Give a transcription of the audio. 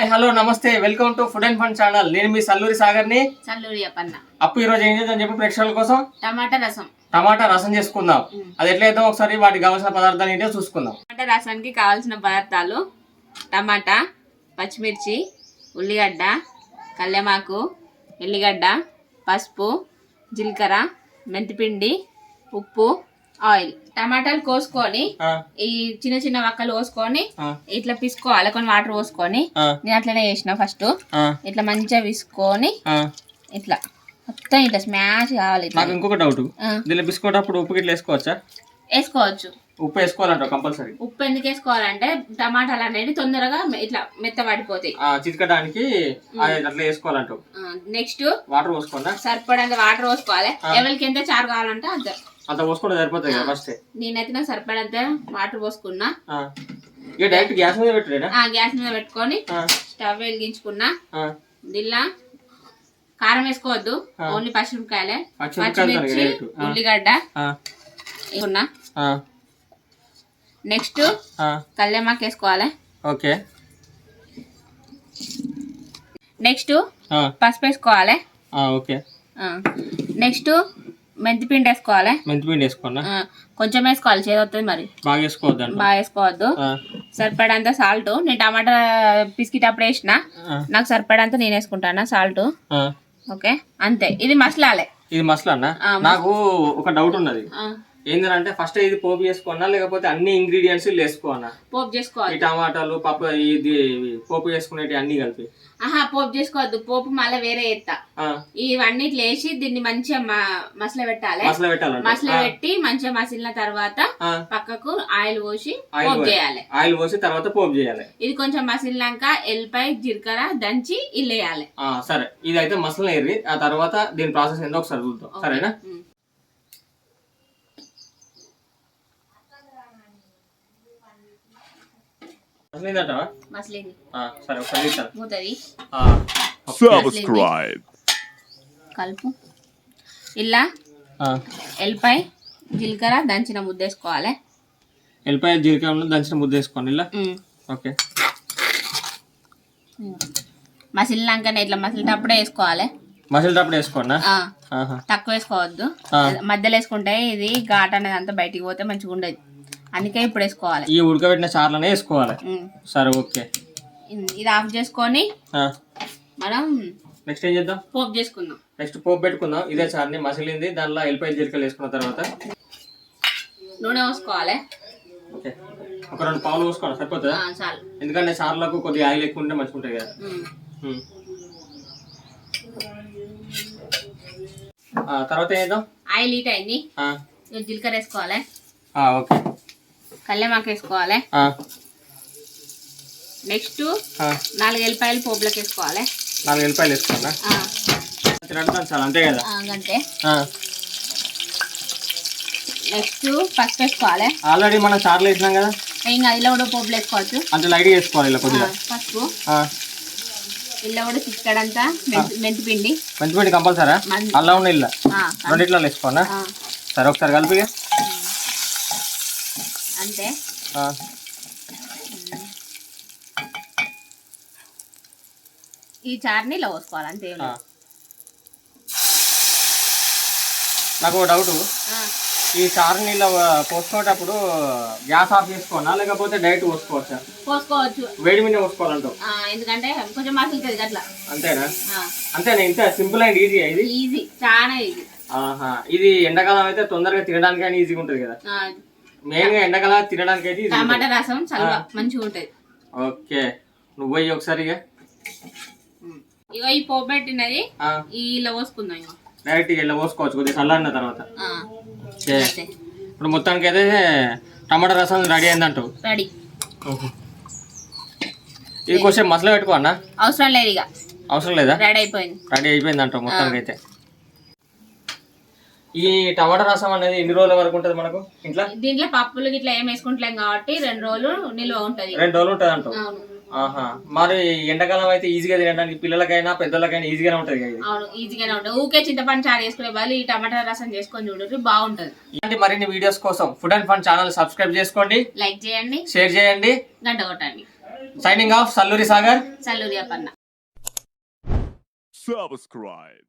Hello నమస్తే, welcome to food and fun channel. నేను మీ సల్లూరి సాగర్ని. సల్లూరి అప్పన్న. అప్పు ఈరోజు ఏం చేద్దాం చెప్పి ప్రేక్షకుల కోసం టమాటా రసం చేసుకుందాం. అది ఎట్లయితే ఒకసారి వాటికి కావాల్సిన పదార్థాలు ఏంటో చూసుకుందాం. టమాటా రసానికి కావాల్సిన పదార్థాలు: టమాటా, పచ్చిమిర్చి, ఉల్లిగడ్డ, కల్లెమాకు, ఎల్లిగడ్డ, పసుపు, జీలకర్ర, మెంతిపిండి, ఉప్పు, ఆయిల్. టమాటాలు కోసుకొని ఈ చిన్న చిన్న వక్కలు కోసుకొని ఇట్లా పిసుకోవాలి, కొన్ని వాటర్ పోసుకొని. నేను అట్లనే చేసిన. ఫస్ట్ ఇట్లా మంచిగా పిసుకొని ఇట్లా మొత్తం ఇట్లా స్మాష్ కావాలి. నాకు ఇంకొక డౌట్, దీనిలో పిసుకోటప్పుడు ఉప్పు గిట్ల వేసుకోవచ్చా? వేసుకోవచ్చు. ఉప్పు వేసుకోవాలంట కంపల్సరీ. ఉప్పు ఎందుకు వేసుకోవాలంటే టమాటాలు అనేది తొందరగా ఇట్లా మెత్తబడిపోతాయి, చితకడానికి అట్లా వేసుకోవాలంట. నెక్స్ట్ వాటర్ పోసుకోండి, సరిపడంత వాటర్ పోసుకోవాలి. ఎవరికి ఎంత చారు కావాలంటే అంత పోసుకోవడం సరిపోతుంది కదా. ఫస్ట్ నేనైతే నాకు సరిపడంత వాటర్ పోసుకున్నా. డైరెక్ట్ గ్యాస్ మీద పెట్టలేదా? గ్యాస్ మీద పెట్టుకొని స్టవ్ వెలిగించుకున్నా. దీనిలో కారం వేసుకోవద్దు, ఓన్లీ పచ్చిమిరపకాయలే, పచ్చిమిర్చి, ఉల్లిగడ్డ వేసుకున్నా. నెక్స్ట్ కల్లెమాకు వేసుకోవాలి. ఓకే. నెక్స్ట్ పసుపు వేసుకోవాలి. ఓకే. నెక్స్ట్ మెంతిపిండి వేసుకోవాలి. మెంతిపిండి వేసుకోవాలా? కొంచెం వేసుకోవాలి, చేదవుతుంది మరి. బాగా వేసుకోవద్దు. సరిపడంత సాల్ట్. నేను టమాటా పిసికేటప్పుడు వేసిన, నాకు సరిపడంత నేను వేసుకుంటాను సాల్ట్. ఓకే, అంతే. ఇది మసలాలే. ఇది మసలా. నాకు ఒక డౌట్ ఉన్నది, ఏంటంటే ఫస్ట్ ఇది పోపు చేసుకోనా లేకపోతే అన్ని ఇంగ్రీడియంట్స్ వేసుకోనా? పోపు చేసుకోవాలి. టమాటాలు, పప్పు, ఇది పోపు చేసుకునేటి అన్ని కలిపి. పోపు చేసుకోవద్దు, పోపు మళ్ళీ వేరే ఎత్తా. ఇవన్నీ వేసి దీన్ని మంచిగా మసల పెట్టాలి. మసల పెట్టి మంచిగా మసిలిన తర్వాత పక్కకు ఆయిల్ పోసి పోపు చేయాలి. ఆయిల్ పోసి తర్వాత పోపు చేయాలి. ఇది కొంచెం మసిలినాక ఎల్లిపాయ, జీలకర్ర దంచి ఇల్లు వేయాలి. సరే, ఇది అయితే మసలు ఏరి ఆ తర్వాత దీని ప్రాసెస్ ఏందో ఒకసారి చూద్దాం. సరేనా? కలుపు. ఇలా ఎల్లిపాయ, జీలకర్ర దంచిన ముద్ద వేసుకోవాలి. ఎల్లిపాయ, జీలకర్ర దంచిన ముద్ద వేసుకోండి ఇలా. ఓకే. మసిలినాకనే ఇట్లా మసిలిటప్పుడే వేసుకోవాలి. మసిలిటప్పుడు వేసుకోండి, తక్కువ వేసుకోవద్దు. మధ్యలో వేసుకుంటే ఇది ఘాట్ అనేది అంతా బయటికి పోతే మంచిగా ఉండదు, అందుకే ఇప్పుడు వేసుకోవాలి. ఈ ఉడకబెట్టిన చార్లనే వేసుకోవాలి. సరే, ఓకే. ఇది ఆఫ్ చేసుకొని మనం నెక్స్ట్ ఏం చేద్దాం? పోపు చేసుకుందాం. నెక్స్ట్ పోపు పెట్టుకుందాం. ఇదే చార్ని మసిలింది, దానిలో ఎల్లిపాయ, జీలకర్ర వేసుకున్న తర్వాత నూనె పోసుకోవాలి. ఓకే, ఒక 2 పావులు పోసుకోవాలి, సరిపోతుందా? చాలు, ఎందుకంటే చార్లకు కొద్దిగా ఆయిల్ ఎక్కువ ఉంటే మంచిగా ఉంటాయి కదా. తర్వాత ఏం చేద్దాం? ఆయిల్ హీట్ అయింది, జీలకర్ర వేసుకోవాలి. ఓకే. కల్లెమాకు వేసుకోవాలి. నెక్స్ట్ 4 ఎల్లిపాయలు పోపులోకి వేసుకోవాలి. 4 ఎల్లిపాయలు వేసుకోవాలా? చాలా, అంతే కదా. అంతే. నెక్స్ట్ పసుపు వేసుకోవాలి. ఆల్రెడీ మనం చార్లు వేసినాం కదా, ఇంకా ఇలా కూడా పోపులు వేసుకోవచ్చు. అంటే లైట్గా వేసుకోవాలి ఇలా కొద్దిగా. పసుపు, ఇలా కూడా చిక్కడంతా మెంతిపిండి. మెంతిపిండి కంపల్సరా? అల్లా ఉన్న ఇల్లు రెండిట్లో వేసుకోవాలా? సరే, ఒకసారి కలిపి అంతే. ఈ చార్ని ఇలా పోసుకోవాలి, అంతే. నాకు డౌట్, ఈ చారుని ఇలా పోసుకునేటప్పుడు గ్యాస్ ఆఫ్ చేసుకోవాలా లేకపోతే డైరెక్ట్ పోసుకోవచ్చా? పోసుకోవచ్చు, వేడి మీద పోసుకోవాలంటావు. ఎందుకంటే కొంచెం మసులుతుంది అట్లా. అంతేనా? అంతేనా? ఇంత సింపుల్ అండ్ ఈజీ. ఇది ఈజీ, చాలా ఈజీ. ఇది ఎండాకాలం అయితే తొందరగా తినడానికి అని ఈజీగా ఉంటుంది కదా. మెయిన్ గా ఎండాకాలం తినడానికి అయితే టమాటా రసం చాలా మంచిగా ఉంటది. ఓకే, నువ్వు పోయి ఒకసారి ఇగో ఈ పోపు పెట్టినది ఇలా పోసుకుందాం. డైరెక్ట్ ఇలా పోసుకోవచ్చు కొద్దిగా చల్లారిన తర్వాత. ఇప్పుడు మొత్తానికి అయితే టమాటా రసం రెడీ అయిందంటావు. రెడీ. ఇది కొంచెం మసాలా పెట్టుకోవన్నా? అవసరం లేదు, ఇక అవసరం లేదా? రెడీ అయిపోయింది అంటావు మొత్తానికి అయితే. ఈ టమాటా రసం అనేది ఎన్ని రోజుల వరకు ఉంటది మనకు ఇంట్లో? దీంట్లో పప్పులు ఇట్లా ఏం వేసుకుంటలేం కాబట్టి 2 రోజులు నిల్వ ఉంటది. 2 రోజులు ఉంటది అంటావు. మరి ఎండాకాలం అయితే ఈజీగా తినడానికి పిల్లలకైనా పెద్దలకైనా ఈజీగానే ఉంటది కదా. అవును, ఈజీగానే ఉంటది. ఊకే చింతపండు చారు చేసుకునే వాళ్ళు ఈ టమాటా రసం చేసుకొని చూడండి, బాగుంటది. ఇలాంటి మరిన్ని వీడియోస్ కోసం food and fun channel subscribe చేసుకోండి, లైక్ చేయండి, షేర్ చేయండి, గంట కొట్టండి. Signing off Salluri Sagar. Challuri Aparna. Subscribe.